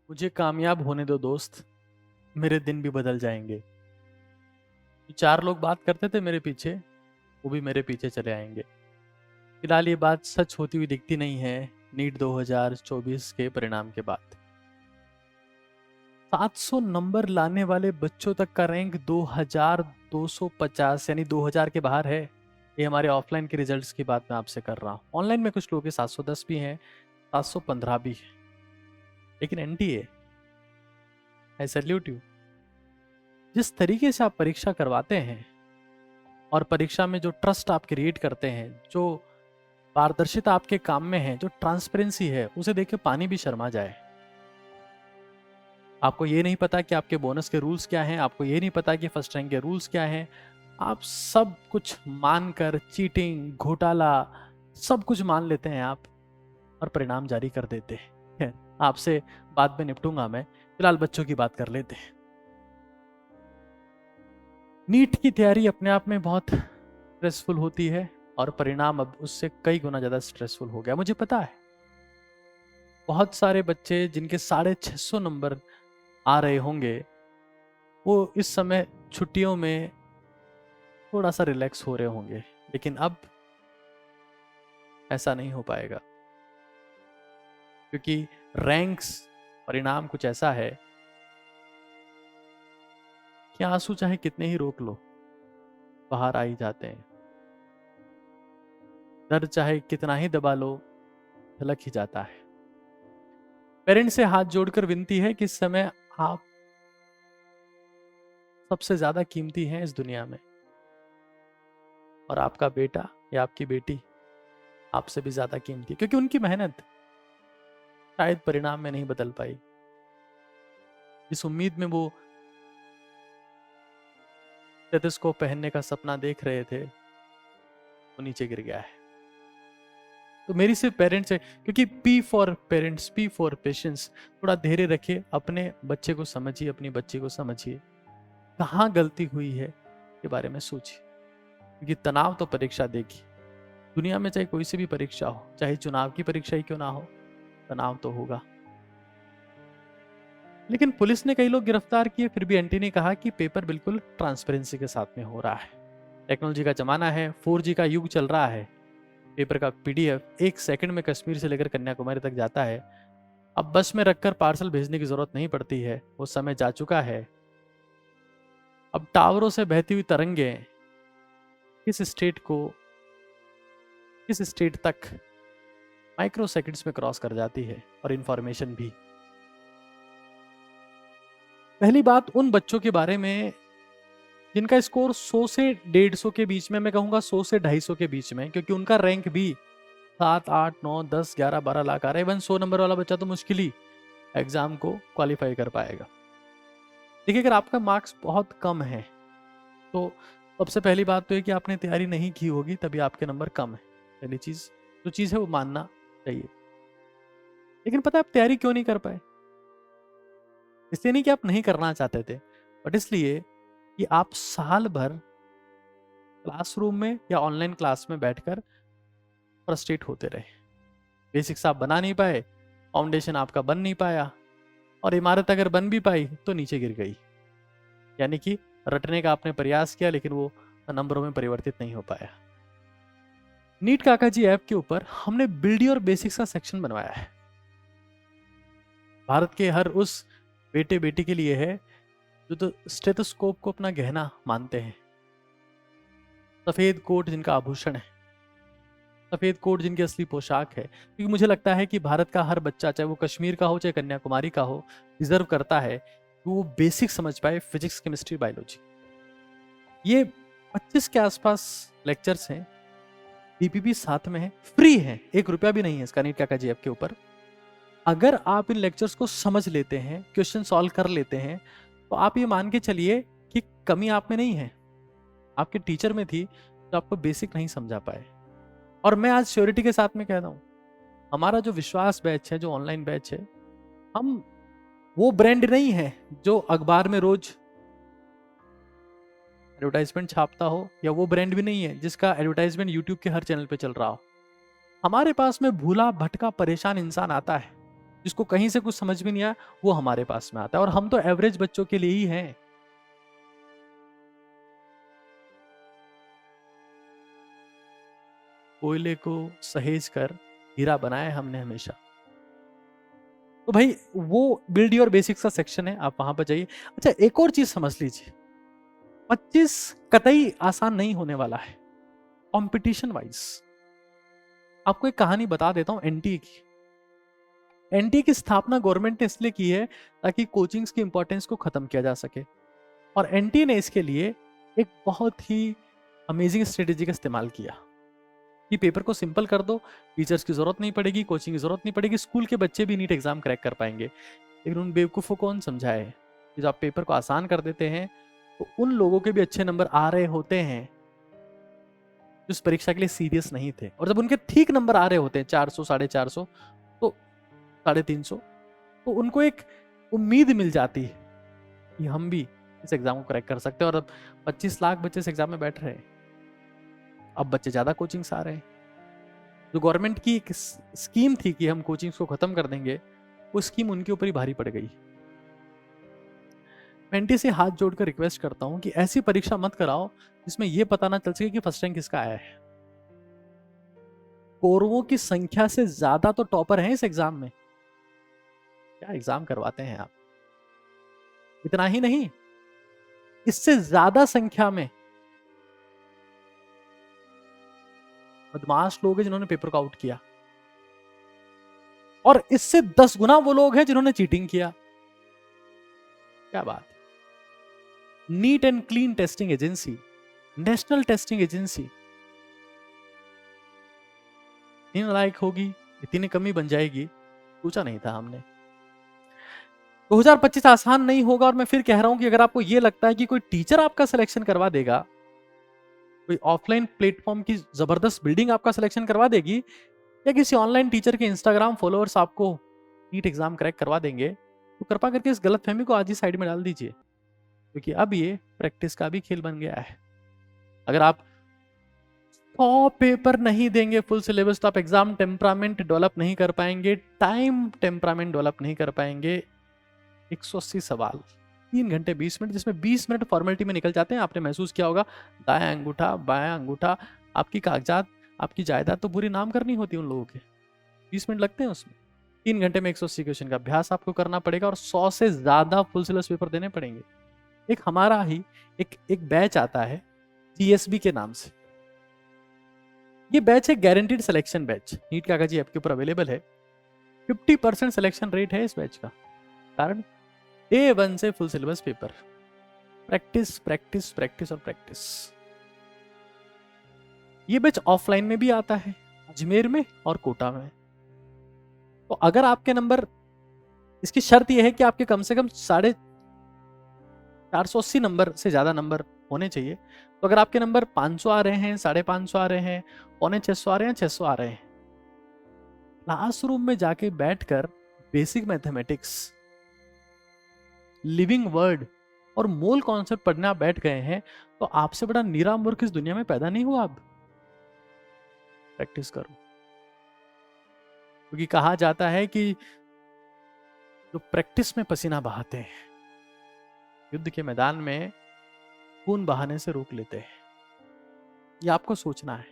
मुझे कामयाब होने दो दोस्त, मेरे दिन भी बदल जाएंगे। जो 4 लोग बात करते थे मेरे पीछे, वो भी मेरे पीछे चले आएंगे। फिलहाल ये बात सच होती हुई दिखती नहीं है। नीट 2024 के परिणाम के बाद 700 नंबर लाने वाले बच्चों तक का रैंक 2250 यानी 2000 के बाहर है। ये हमारे ऑफलाइन के रिजल्ट्स की बात मैं आपसे कर रहा हूँ। ऑनलाइन में कुछ लोगों के 710 भी हैं, 715 भी है, लेकिन एनटीए, आई सैल्यूट यू। जिस तरीके से आप परीक्षा करवाते हैं और परीक्षा में जो ट्रस्ट आप क्रिएट करते हैं, जो पारदर्शिता आपके काम में है, जो ट्रांसपेरेंसी है, उसे देख के पानी भी शर्मा जाए। आपको ये नहीं पता कि आपके बोनस के रूल्स क्या हैं, आपको ये नहीं पता कि फर्स्ट रैंक के रूल्स क्या हैं। आप सब कुछ मानकर चीटिंग, घोटाला, सब कुछ मान लेते हैं आप और परिणाम जारी कर देते हैं। आपसे बाद में निपटूंगा मैं, फिलहाल बच्चों की बात कर लेते हैं। नीट की तैयारी अपने आप में बहुत स्ट्रेसफुल होती है और परिणाम अब उससे कई गुना ज़्यादा स्ट्रेसफुल हो गया। मुझे पता है बहुत सारे बच्चे जिनके 650 नंबर आ रहे होंगे, वो इस समय छुट्टियों में थोड़ा सा रिलैक्स हो रहे होंगे, लेकिन अब ऐसा नहीं हो पाएगा, क्योंकि रैंक्स, परिणाम कुछ ऐसा है कि आंसू चाहे कितने ही रोक लो, बाहर आ ही जाते हैं। डर चाहे कितना ही दबा लो, झलक ही जाता है। पेरेंट्स से हाथ जोड़कर विनती है कि इस समय आप सबसे ज्यादा कीमती हैं इस दुनिया में, और आपका बेटा या आपकी बेटी आपसे भी ज्यादा कीमती है, क्योंकि उनकी मेहनत शायद परिणाम में नहीं बदल पाई। इस उम्मीद में वो स्टेथोस्कोप पहनने का सपना देख रहे थे, वो नीचे गिर गया है। तो मेरी सिर्फ पेरेंट्स है, क्योंकि P for parents, P for patience. थोड़ा धैर्य रखिए, अपने बच्चे को समझिए, अपनी बच्ची को समझिए, कहाँ गलती हुई है के बारे में सोचिए, क्योंकि तनाव तो परीक्षा देगी। दुनिया में चाहे कोई सी भी परीक्षा हो, चाहे चुनाव की परीक्षा ही क्यों ना हो, तनाव तो होगा। लेकिन पुलिस ने कई लोग गिरफ्तार किए, फिर भी एंटी ने कहा कि पेपर बिल्कुल ट्रांसपेरेंसी के साथ में हो रहा है। टेक्नोलॉजी का जमाना है, 4G का युग चल रहा है। पेपर का पीडीएफ 1 सेकंड में कश्मीर से लेकर कन्याकुमारी तक जाता है। अब बस में रखकर पार्सल भेजने की जरूरत नहीं पड़ती है, वो समय जा चुका है। अब टावरों से बहती हुई तरंगें किस स्टेट को, किस स्टेट तक माइक्रो सेकंड्स में क्रॉस कर जाती है, और इंफॉर्मेशन भी। पहली बात उन बच्चों के बारे में जिनका स्कोर 100 से 150 के बीच में, मैं कहूंगा 100 से 250 के बीच में, क्योंकि उनका रैंक भी 7, 8, 9, 10, 11, 12 लाख आ रहा है। इवन 100 नंबर वाला बच्चा तो मुश्किल ही एग्जाम को क्वालिफाई कर पाएगा। देखिए, अगर आपका मार्क्स बहुत कम है तो सबसे पहली बात तो है कि आपने तैयारी नहीं की होगी, तभी आपके नंबर कम है। पहली चीज जो चीज है वो मानना चाहिए। लेकिन पता है आप तैयारी क्यों नहीं कर पाए? इसलिए नहीं कि आप नहीं करना चाहते थे, बट इसलिए कि आप साल भर क्लासरूम में या ऑनलाइन क्लास में बैठकर फ्रस्ट्रेट होते रहे। बेसिक्स आप बना नहीं पाए, फाउंडेशन आपका बन नहीं पाया, और इमारत अगर बन भी पाई तो नीचे गिर गई। यानी कि रटने का आपने प्रयास किया, लेकिन वो नंबरों में परिवर्तित नहीं हो पाया। नीट काका जी ऐप के ऊपर हमने बिल्ड योर बेसिक्स का सेक्शन बनवाया है। भारत के हर उस बेटे बेटी के लिए है जो तो स्टेथोस्कोप को अपना गहना मानते हैं। सफेद कोट जिनका आभूषण है, सफेद कोट जिनकी असली पोशाक है। क्योंकि मुझे लगता है कि भारत का हर बच्चा, चाहे वो कश्मीर का हो चाहे कन्याकुमारी का हो, डिजर्व करता है कि वो बेसिक समझ पाए, फिजिक्स, केमिस्ट्री, बायोलॉजी। ये 25 के आसपास लेक्चर्स हैं, पीपीपी साथ में है, फ्री है, 1 रुपया भी नहीं है इसका नीट काका जी ऐप के ऊपर। अगर आप इन लेक्चर्स को समझ लेते हैं, क्वेश्चन सॉल्व कर लेते हैं, तो आप ये मान के चलिए कि कमी आप में नहीं है, आपके टीचर में थी जो आपको बेसिक नहीं समझा पाए। और मैं आज श्योरिटी के साथ में कहता हूं, हमारा जो विश्वास बैच है, जो ऑनलाइन बैच है, हम वो ब्रांड नहीं है जो अखबार में रोज एडवर्टाइजमेंट छापता हो, या वो ब्रांड भी नहीं है जिसका एडवर्टाइजमेंट यूट्यूब के हर चैनल पे चल रहा हो। हमारे पास में भूला भटका परेशान इंसान आता है, जिसको कहीं से कुछ समझ भी नहीं आया, वो हमारे पास में आता है, और हम तो एवरेज बच्चों के लिए ही हैं। कोयले को सहेज कर हीरा बनाया है हमने हमेशा। तो भाई वो बिल्ड योर बेसिक्स का सेक्शन है, आप वहां पर जाइए। अच्छा, एक और चीज समझ लीजिए, 25 कतई आसान नहीं होने वाला है कंपटीशन वाइज। आपको एक कहानी बता देता हूं एनटीए की। एनटीए की स्थापना गवर्नमेंट ने इसलिए की है ताकि कोचिंग्स की इंपॉर्टेंस को खत्म किया जा सके, और एनटीए ने इसके लिए एक बहुत ही अमेजिंग स्ट्रेटेजी का इस्तेमाल किया कि पेपर को सिंपल कर दो, टीचर्स की जरूरत नहीं पड़ेगी, कोचिंग की जरूरत नहीं पड़ेगी, स्कूल के बच्चे भी नीट एग्जाम क्रैक कर पाएंगे। लेकिन उन बेवकूफ़ों को कौन समझाए कि जब आप पेपर को आसान कर देते हैं तो उन लोगों के भी अच्छे नंबर आ रहे होते हैं जो इस परीक्षा के लिए सीरियस नहीं थे, और जब उनके ठीक नंबर आ रहे होते हैं 400, 450, तो 350, तो उनको एक उम्मीद मिल जाती है कि हम भी इस एग्जाम को क्रैक कर सकते हैं। और अब 25 लाख बच्चे इस एग्जाम में बैठ रहे हैं, अब बच्चे ज्यादा कोचिंग्स आ रहे हैं। जो गवर्नमेंट की एक स्कीम थी कि हम कोचिंग्स को खत्म कर देंगे, वो स्कीम उनके ऊपर ही भारी पड़ गई। मैं एनटीए से हाथ जोड़कर रिक्वेस्ट करता हूं कि ऐसी परीक्षा मत कराओ जिसमें यह पता ना चल सके कि फर्स्ट रैंक किसका आया है। कौरवों की संख्या से ज्यादा तो टॉपर हैं इस एग्जाम में। क्या एग्जाम करवाते हैं आप! इतना ही नहीं, इससे ज्यादा संख्या में बदमाश लोग हैं जिन्होंने पेपर को आउट किया, और इससे 10 गुना वो लोग हैं जिन्होंने चीटिंग किया। क्या बात! Neat and clean testing agency, national testing agency इन लायक होगी, इतनी कमी बन जाएगी, सोचा नहीं था हमने। 2025 आसान नहीं होगा, और मैं फिर कह रहा हूं कि अगर आपको यह लगता है कि कोई टीचर आपका सिलेक्शन करवा देगा, कोई ऑफलाइन प्लेटफॉर्म की जबरदस्त बिल्डिंग आपका सिलेक्शन करवा देगी, या किसी ऑनलाइन टीचर के इंस्टाग्राम फॉलोअर्स आपको नीट एग्जाम क्रैक करवा देंगे, तो कृपा करके इस गलतफहमी को आज ही साइड में डाल दीजिए, क्योंकि अब ये प्रैक्टिस का भी खेल बन गया है। अगर आप 100 पेपर नहीं देंगे फुल सिलेबस, तो आप एग्जाम टेम्परामेंट डेवलप नहीं कर पाएंगे, टाइम टेम्परामेंट डेवलप नहीं कर पाएंगे। 180 सवाल, 3 घंटे 20 मिनट, जिसमें 20 मिनट फॉर्मेलिटी में निकल जाते हैं। आपने महसूस किया होगा, दायां अंगूठा बायां अंगूठा, आपकी कागजात, आपकी जायदाद तो पूरी नाम करनी होती है उन लोगों के, 20 मिनट लगते हैं उसमें। 3 घंटे में 180 क्वेश्चन का अभ्यास आपको करना पड़ेगा, और 100 से ज्यादा फुल सिलेबस पेपर देने पड़ेंगे। एक हमारा ही एक बैच आता है जीएसबी के नाम से। ये बैच है गारंटीड सिलेक्शन बैच, नीट काका जी आपके ऊपर अवेलेबल है। 50% सिलेक्शन रेट है इस बैच का, कारण डे 1 से full syllabus paper, practice practice practice और प्रैक्टिस। ये बैच ऑफलाइन में भी आता है, अजमेर में और कोटा में। तो अगर आपके नंबर, इसकी शर्त यह है कि आपके कम से कम 480 नंबर से ज्यादा नंबर होने चाहिए। तो अगर आपके नंबर 500 आ रहे हैं, 550 आ रहे हैं, 550 आ रहे हैं, 600 आ रहे हैं, क्लासरूम में जाके बैठकर बेसिक मैथमेटिक्स, लिविंग वर्ड और मोल कॉन्सेप्ट पढ़ने आप बैठ गए हैं, तो आपसे बड़ा नीरा मूर्ख इस दुनिया में पैदा नहीं हुआ। अब प्रैक्टिस करो, क्योंकि कहा जाता है कि जो प्रैक्टिस में पसीना बहाते हैं, युद्ध के मैदान में खून बहाने से रोक लेते हैं। ये आपको सोचना है।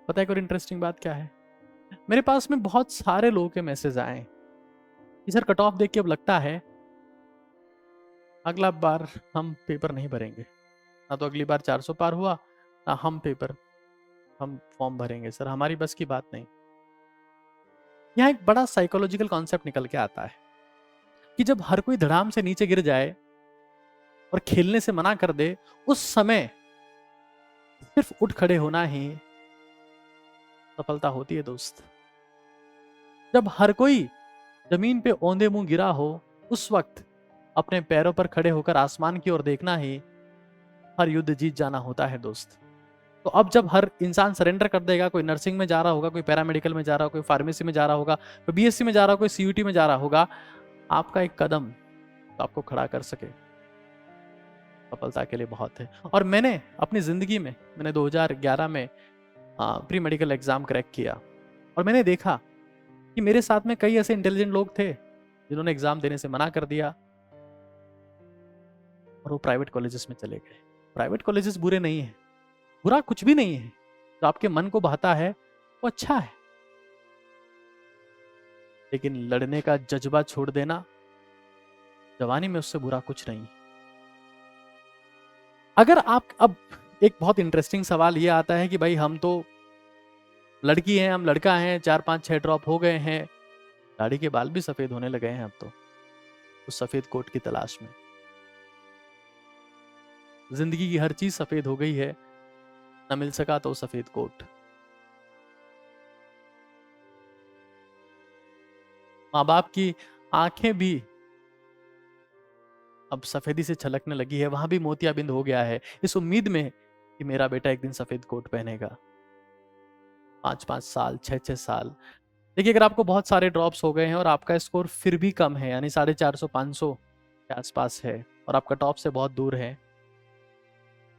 पता है और इंटरेस्टिंग बात क्या है, मेरे पास में बहुत सारे लोगों के मैसेज आए कि सर कट ऑफ देख के अब लगता है अगला बार हम पेपर नहीं भरेंगे, ना तो अगली बार 400 पार हुआ, ना हम फॉर्म भरेंगे सर, हमारी बस की बात नहीं। यहाँ एक बड़ा साइकोलॉजिकल कॉन्सेप्ट निकल के आता है कि जब हर कोई धड़ाम से नीचे गिर जाए और खेलने से मना कर दे, उस समय सिर्फ उठ खड़े होना ही सफलता होती है दोस्त। जब हर कोई जमीन पे औंधे मुंह गिरा हो, उस वक्त अपने पैरों पर खड़े होकर आसमान की ओर देखना ही हर युद्ध जीत जाना होता है दोस्त। तो अब जब हर इंसान सरेंडर कर देगा, कोई नर्सिंग में जा रहा होगा, कोई पैरामेडिकल में जा रहा होगा, कोई फार्मेसी में जा रहा होगा, कोई बीएससी में जा रहा होगा, कोई सीयूटी में जा रहा होगा, आपका एक कदम तो आपको खड़ा कर सके सफलता के लिए बहुत है। और मैंने अपनी जिंदगी में 2011 में प्री मेडिकल एग्जाम क्रैक किया, और मैंने देखा कि मेरे साथ में कई ऐसे इंटेलिजेंट लोग थे जिन्होंने एग्जाम देने से मना कर दिया और वो प्राइवेट कॉलेजेस में चले गए। प्राइवेट कॉलेजेस बुरे नहीं है, बुरा कुछ भी नहीं है, जो आपके मन को भाता है वो अच्छा है, लेकिन लड़ने का जज्बा छोड़ देना जवानी में, उससे बुरा कुछ नहीं। अगर आप अब एक बहुत इंटरेस्टिंग सवाल ये आता है कि भाई हम तो लड़की हैं, हम लड़का हैं, 4 5 6 ड्रॉप हो गए हैं, दाढ़ी के बाल भी सफेद होने लगे हैं अब तो, उस सफेद कोट की तलाश में। जिंदगी की हर चीज सफेद हो गई है, न मिल सका तो सफेद कोट। माँ बाप की आंखें भी अब सफेदी से छलकने लगी है, वहां भी मोतियाबिंद हो गया है, इस उम्मीद में कि मेरा बेटा एक दिन सफेद कोट पहनेगा। 5 5 साल, 6 6 साल। देखिए, अगर आपको बहुत सारे ड्रॉप्स हो गए हैं और आपका स्कोर फिर भी कम है, यानी 450 500 के आसपास है, और आपका टॉप से बहुत दूर है,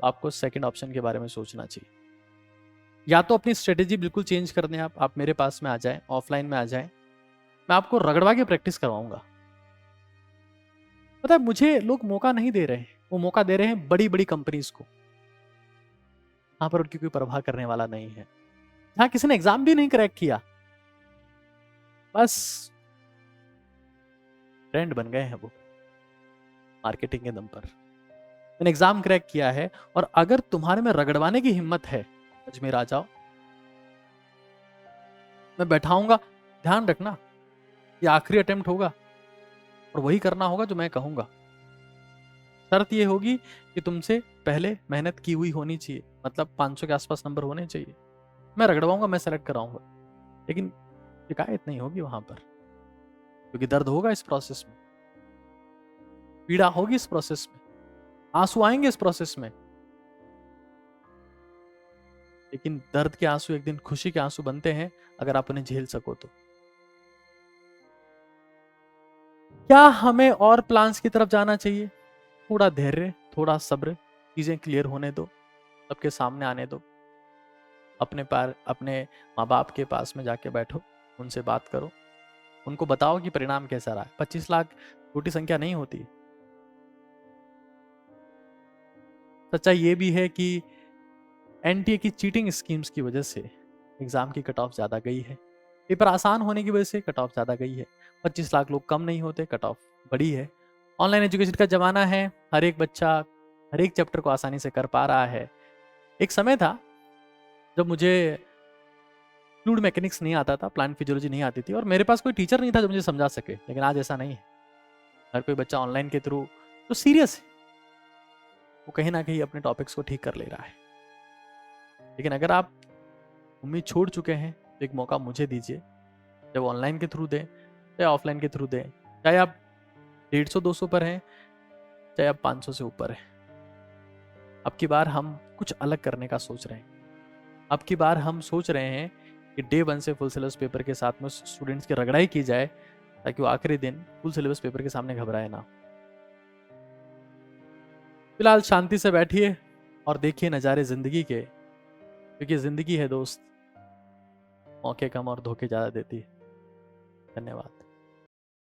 तो आपको सेकंड ऑप्शन के बारे में सोचना चाहिए। या तो अपनी स्ट्रेटेजी बिल्कुल चेंज कर दें, आप मेरे पास में आ जाएं, ऑफलाइन में आ जाएं, मैं आपको रगड़वा के प्रैक्टिस करवाऊंगा। पता है, मुझे लोग मौका नहीं दे रहे हैं, वो मौका दे रहे हैं बड़ी बड़ी कंपनीज को, वहां पर उनकी कोई परवाह करने वाला नहीं है, जहां किसी ने एग्जाम भी नहीं क्रैक किया, बस ट्रेंड बन गए हैं वो मार्केटिंग के दम पर। मैंने एग्जाम क्रैक किया है, और अगर तुम्हारे में रगड़वाने की हिम्मत है, अजमेर आ जाओ, मैं बैठाऊंगा। ध्यान रखना, ये आखिरी अटेम्प्ट होगा और वही करना होगा जो मैं कहूंगा। शर्त ये होगी कि तुमसे पहले मेहनत की हुई होनी चाहिए, मतलब 500 के आसपास नंबर होने चाहिए। मैं रगड़वाऊंगा, मैं सेलेक्ट कराऊंगा, लेकिन शिकायत नहीं होगी वहां पर, क्योंकि दर्द होगा इस प्रोसेस में, पीड़ा होगी इस प्रोसेस में, आंसू आएंगे इस प्रोसेस में, लेकिन दर्द के आंसू एक दिन खुशी के आंसू बनते हैं, अगर आप उन्हें झेल सको तो। क्या हमें और प्लान्स की तरफ जाना चाहिए? थोड़ा धैर्य, थोड़ा सब्र, चीजें क्लियर होने दो, सबके सामने आने दो। अपने माँ बाप के पास में जाके बैठो, उनसे बात करो, उनको बताओ कि परिणाम कैसा रहा है। 25 लाख छोटी संख्या नहीं होती। सच्चाई ये भी है कि एनटीए की चीटिंग स्कीम्स की वजह से एग्जाम की कट ऑफ ज्यादा गई है, पेपर आसान होने की वजह से कट ऑफ ज्यादा गई है। 25 लाख लोग कम नहीं होते, कट ऑफ बड़ी है। ऑनलाइन एजुकेशन का जमाना है, हर एक बच्चा हर एक चैप्टर को आसानी से कर पा रहा है। एक समय था जब मुझे फ्लूइड मैकेनिक्स नहीं आता था, प्लांट फिजियोलॉजी नहीं आती थी, और मेरे पास कोई टीचर नहीं था जो मुझे समझा सके। लेकिन आज ऐसा नहीं है, हर कोई बच्चा ऑनलाइन के थ्रू जो सीरियस है, वो कहीं ना कहीं अपने टॉपिक्स को ठीक कर ले रहा है। लेकिन अगर आप उम्मीद छोड़ चुके हैं, तो एक मौका मुझे दीजिए, चाहे ऑनलाइन के थ्रू दें, चाहे ऑफलाइन के थ्रू दें, चाहे आप 150 200 पर हैं, चाहे आप 500 से ऊपर हैं। अब की बार हम कुछ अलग करने का सोच रहे हैं। अब की बार हम सोच रहे हैं कि डे 1 से फुल सिलेबस पेपर के साथ में स्टूडेंट्स की रगड़ाई की जाए, ताकि वो आखिरी दिन फुल सिलेबस पेपर के सामने घबराए ना। फिलहाल शांति से बैठिए और देखिए नज़ारे जिंदगी के, क्योंकि जिंदगी है दोस्त, मौके कम और धोखे ज्यादा देती है। धन्यवाद।